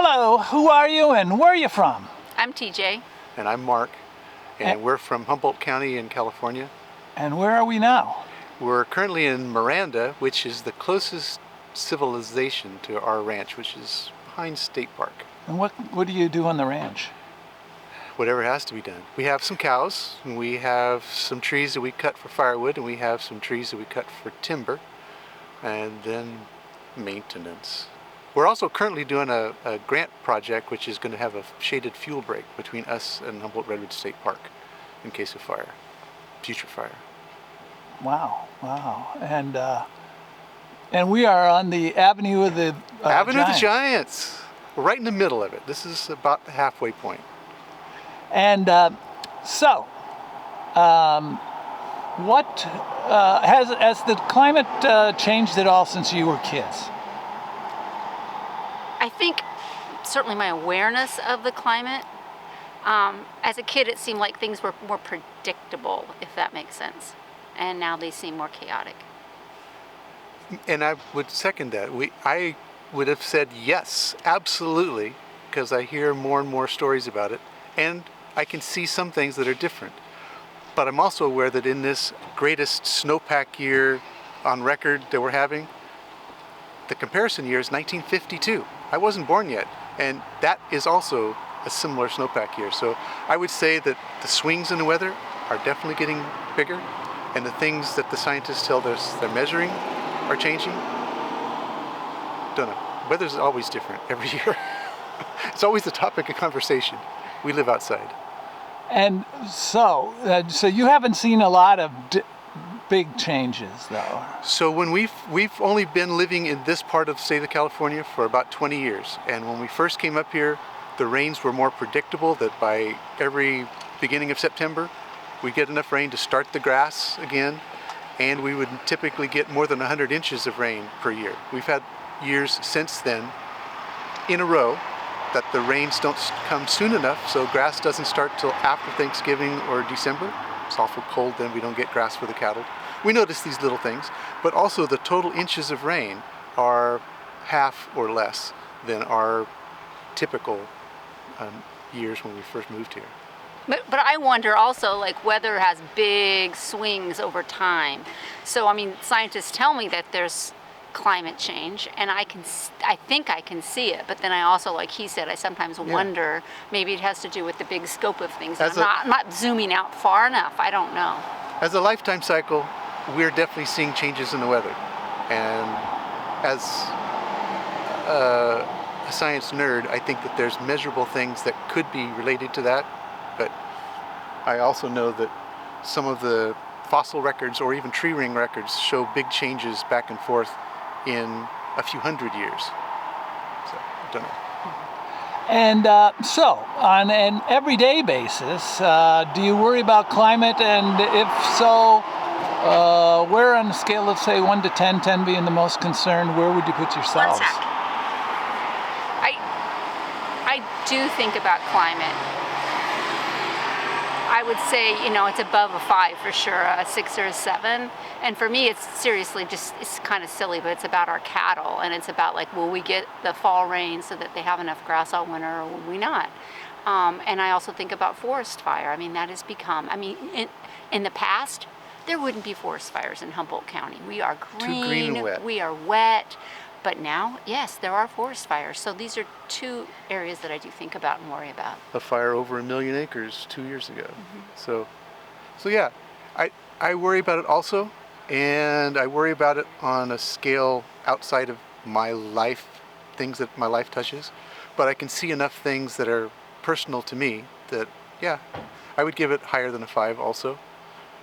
Hello, who are you and where are you from? I'm TJ. And I'm Mark, and we're from Humboldt County in California. And where are we now? We're currently in Miranda, which is the closest civilization to our ranch, which is behind State Park. And what do you do on the ranch? Whatever has to be done. We have some cows, and we have some trees that we cut for firewood, and we have some trees that we cut for timber, and then maintenance. We're also currently doing a grant project which is going to have a shaded fuel break between us and Humboldt Redwood State Park in case of fire, future fire. Wow, wow. And we are on the Avenue of the Avenue of the Giants. We're right in the middle of it. This is about the halfway point. And what has the climate changed at all since you were kids? I think certainly my awareness of the climate. As a kid, it seemed like things were more predictable, if that makes sense. And now they seem more chaotic. And I would second that. I would have said yes, absolutely, because I hear more and more stories about it. And I can see some things that are different. But I'm also aware that in this greatest snowpack year on record that we're having, the comparison year is 1952. I wasn't born yet, and that is also a similar snowpack year. So I would say that the swings in the weather are definitely getting bigger, and the things that the scientists tell us they're measuring are changing. Don't know. Weather's always different every year. It's always the topic of conversation. We live outside. And so you haven't seen a lot of big changes, though. So when we've only been living in this part of the state of California for about 20 years, and when we first came up here, the rains were more predictable. That by every beginning of September, we get enough rain to start the grass again, and we would typically get more than 100 inches of rain per year. We've had years since then in a row that the rains don't come soon enough, so grass doesn't start till after Thanksgiving or December. It's awful cold then, we don't get grass for the cattle. We notice these little things, but also the total inches of rain are half or less than our typical years when we first moved here. But I wonder also, like, weather has big swings over time. So, I mean, scientists tell me that there's climate change, and I think I can see it, but then I also, like he said, I sometimes wonder maybe it has to do with the big scope of things. I'm not zooming out far enough. I don't know. As a lifetime cycle, we're definitely seeing changes in the weather, and as a science nerd, I think that there's measurable things that could be related to that, but I also know that some of the fossil records or even tree ring records show big changes back and forth in a few hundred years. So, I don't know. And so, on an everyday basis, do you worry about climate? And if so, where on a scale of, say, 1 to 10, 10 being the most concerned, where would you put yourselves? 1 sec. I do think about climate. I would say, it's above a 5 for sure, a 6 or a 7. And for me, it's seriously it's kind of silly, but it's about our cattle. And it's about, like, will we get the fall rain so that they have enough grass all winter, or will we not? And I also think about forest fire. I mean, that has become, in the past, there wouldn't be forest fires in Humboldt County. We are green, too green and wet. We are wet. But now, yes, there are forest fires. So these are two areas that I do think about and worry about. A fire over 1 million acres 2 years ago. Mm-hmm. So yeah, I worry about it also, and I worry about it on a scale outside of my life, things that my life touches. But I can see enough things that are personal to me that, yeah, I would give it higher than a 5 also.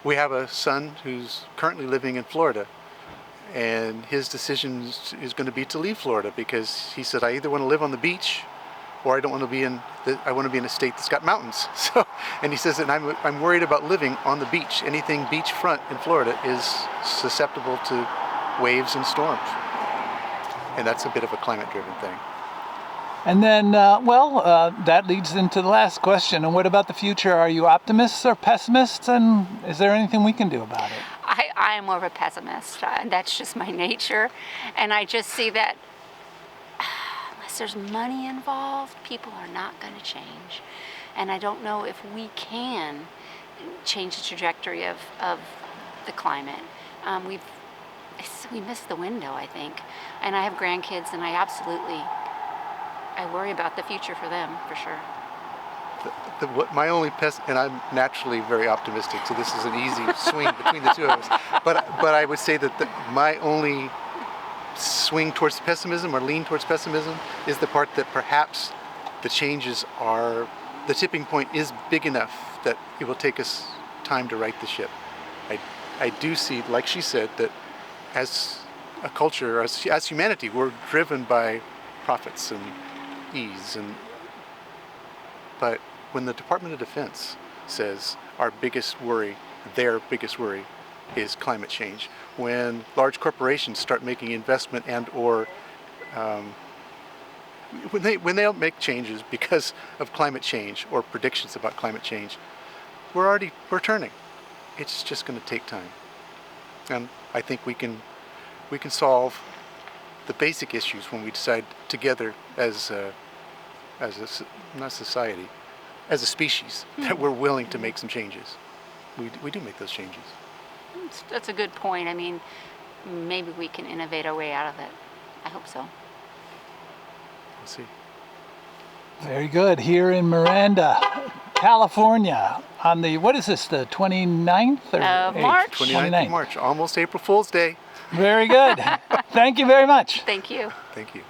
We have a son who's currently living in Florida, and his decision is going to be to leave Florida because he said, I either want to live on the beach or I don't want to be I want to be in a state that's got mountains. So, and he says, and I'm worried about living on the beach. Anything beachfront in Florida is susceptible to waves and storms. And that's a bit of a climate-driven thing. And then, that leads into the last question. And what about the future? Are you optimists or pessimists? And is there anything we can do about it? I am more of a pessimist. That's just my nature. And I just see that, unless there's money involved, people are not going to change. And I don't know if we can change the trajectory of the climate. We missed the window, I think. And I have grandkids, and I worry about the future for them, for sure. My only and I'm naturally very optimistic, so this is an easy swing between the two of us. But I would say that my only swing towards pessimism or lean towards pessimism is the part that perhaps the tipping point is big enough that it will take us time to right the ship. I do see, like she said, that as a culture, as humanity, we're driven by profits and ease. But when the Department of Defense says their biggest worry is climate change, when large corporations start making investment or when they don't make changes because of climate change or predictions about climate change, we're turning. It's just going to take time, and I think we can solve the basic issues when we decide together as not society, as a species, that we're willing to make some changes. We do make those changes. That's a good point. I mean, maybe we can innovate our way out of it. I hope so. We'll see. Very good. Here in Miranda, California, on the, what is this, the 29th or Of 8th? March. 29th of March, almost April Fool's Day. Very good. Thank you very much. Thank you. Thank you.